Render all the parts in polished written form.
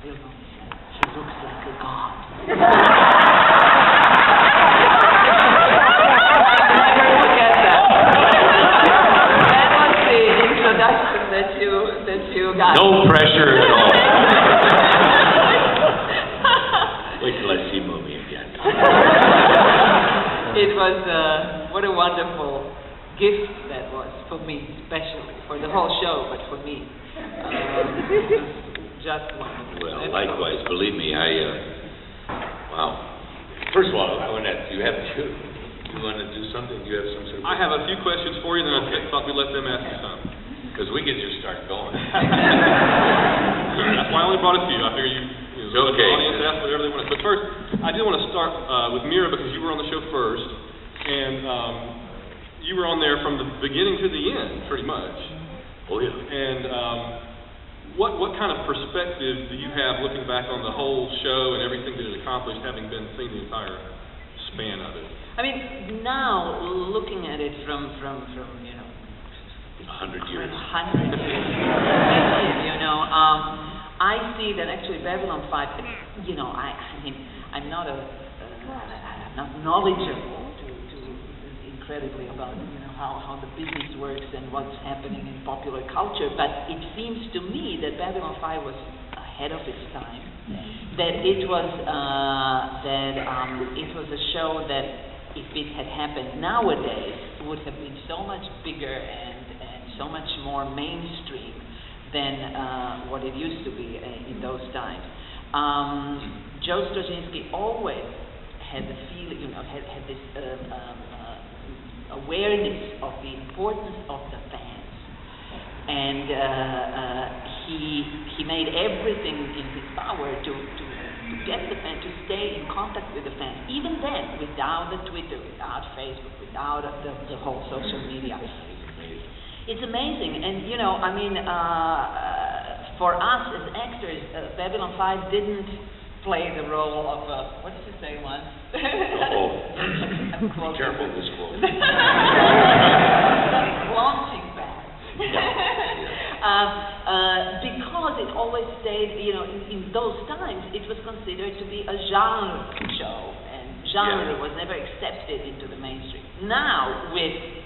Bill Murray said, he looks like a god. Never forget that. That was the introduction that you got. No pressure at all. Wait till I see movie again. It was, what a wonderful gift that was for me, especially, for the whole show, but for me. It was just wonderful. Well, likewise, believe me, wow. First of all, I want to ask, you want to do something? Do you have some sort of... I have a few questions for you, then I thought we'd let them ask you some. Because we could just start going. That's why I only brought a few. I figure you let the audience ask whatever they want to. But first, I do want to start with Mira, because you were on the show first, and you were on there from the beginning to the end, pretty much. Oh, yeah. And what kind of perspective do you have looking back on the whole show and everything that it accomplished, having seen the entire span of it? I mean, now, looking at it from 100 years. 100 years. I see that actually Babylon 5, I'm not knowledgeable incredibly about how the business works and what's happening in popular culture, but it seems to me that Babylon 5 was ahead of its time. That it was a show that if it had happened nowadays would have been so much bigger and so much more mainstream than what it used to be in those times. Joe Straczynski always had the feeling, had this awareness of the importance of the fans, and he made everything in his power to get the fans, to stay in contact with the fans, even then, without the Twitter, without Facebook, without the whole social media. It's amazing, and for us as actors, Babylon 5 didn't play the role of what did you say once? Be careful this quote. Launching pad. Because it always stayed, in those times, it was considered to be a genre show, and genre was never accepted into the mainstream. Now, with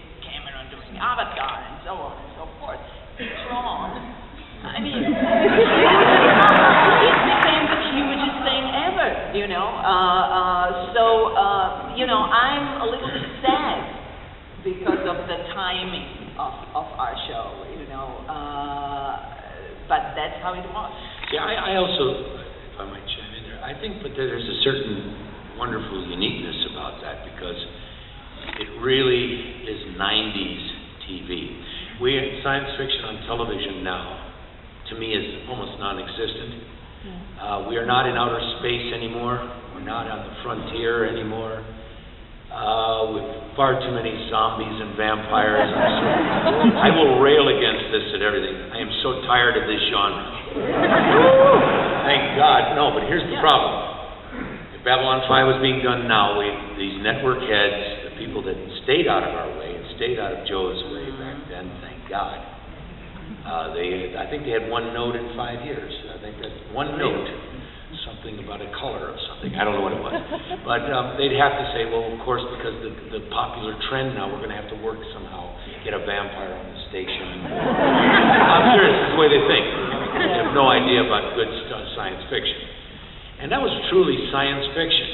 Avatar and so on and so forth, Tron, it became the hugest thing ever, I'm a little bit sad because of the timing of our show, but that's how it was. Yeah, I also, if I might chime in there, I think that there's a certain wonderful uniqueness about that, because it really is 90s TV. Science fiction on television now, to me, is almost non-existent. We are not in outer space anymore. We're not on the frontier anymore. With far too many zombies and vampires. I will rail against this and everything. I am so tired of this genre. Thank God. No, but here's the problem. If Babylon 5 was being done now, these network heads, the people that stayed out of our way and stayed out of Joe's way back then, thank God. I think they had one note in 5 years. I think that's one note, something about a color of something. I don't know what it was. But they'd have to say, well, of course, because the popular trend now, we're going to have to work somehow, get a vampire on the station. I'm serious, that's the way they think. They have no idea about good science fiction. And that was truly science fiction.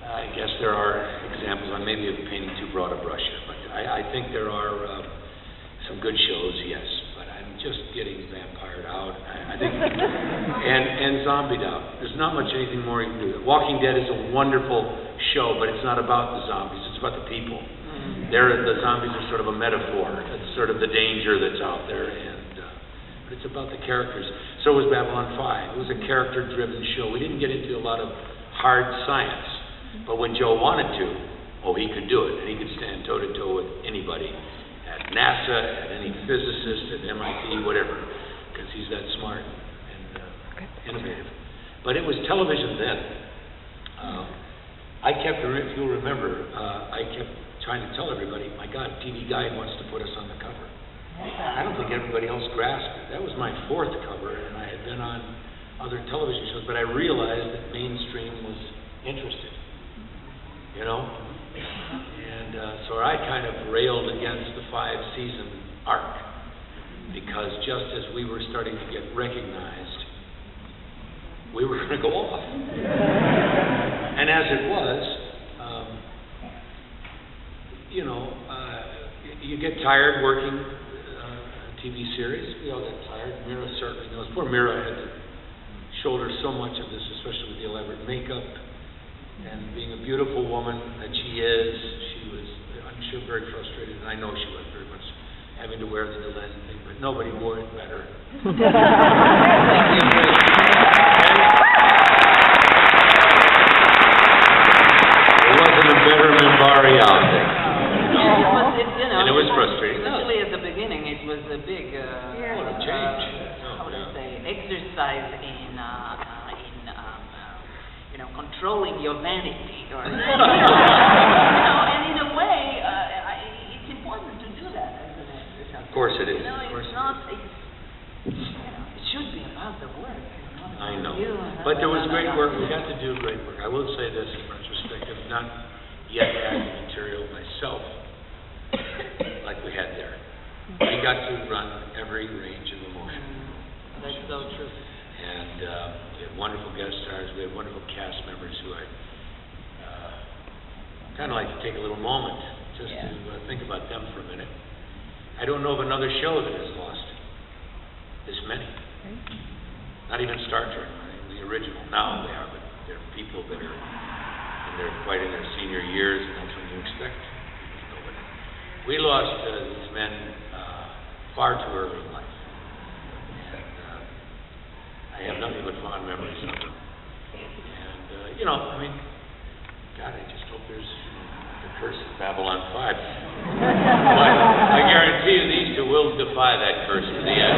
I guess there are examples. I may be painting too broad a brush here, but I think there are some good shows, yes. But I'm just getting vampired out. I think, and zombied out. There's not much anything more you can do. Walking Dead is a wonderful show, but it's not about the zombies. It's about the people. The zombies are sort of a metaphor. It's sort of the danger that's out there, but it's about the characters. So was Babylon 5. It was a character-driven show. We didn't get into a lot of hard science. But when Joe wanted to, he could do it. And he could stand toe-to-toe with anybody at NASA, at any physicist, at MIT, whatever, because he's that smart and innovative. But it was television then. I kept, if you'll remember, I kept trying to tell everybody, my God, TV Guide wants to put us on the cover. I don't think everybody else grasped it. That was my 4th cover, and I had been been on other television shows, but I realized that mainstream was interested, you know? And so I kind of railed against the 5-season arc, because just as we were starting to get recognized, we were going to go off. And as it was, you know, you get tired working a TV series. We all get tired. Mira certainly knows. Poor Mira had to shoulder so much of this, especially with the elaborate makeup and being a beautiful woman that she is. She was, I'm sure, very frustrated, and I know she was very much having to wear the Delenn thing, but nobody wore it better. There wasn't a better Mimbari outfit. And it was frustrating. Especially at the beginning, it was a big change. How would I say, exercise in you know, controlling your vanity, or you know, and in a way, it's important to do that as an actor. Of course it is. You know, it's not. You know, it should be about the work. I know. But there was great work. We got to do great work. I will say this in retrospective, not yet had material myself like we had there. We got to run every range of emotion. That's so true. And we had wonderful guest stars. We had wonderful cast members who I kind of like to take a little moment just to think about them for a minute. I don't know of another show that has lost this many. Not even Star Trek, the original. Now they are, but they're people that are quite in their senior years, and that's when you expect nobody. We lost these men far too early in life. I have nothing but fond memories of them. And, you know, I mean, God, I just hope there's the curse of Babylon 5. But I guarantee you these two will defy that curse to the end.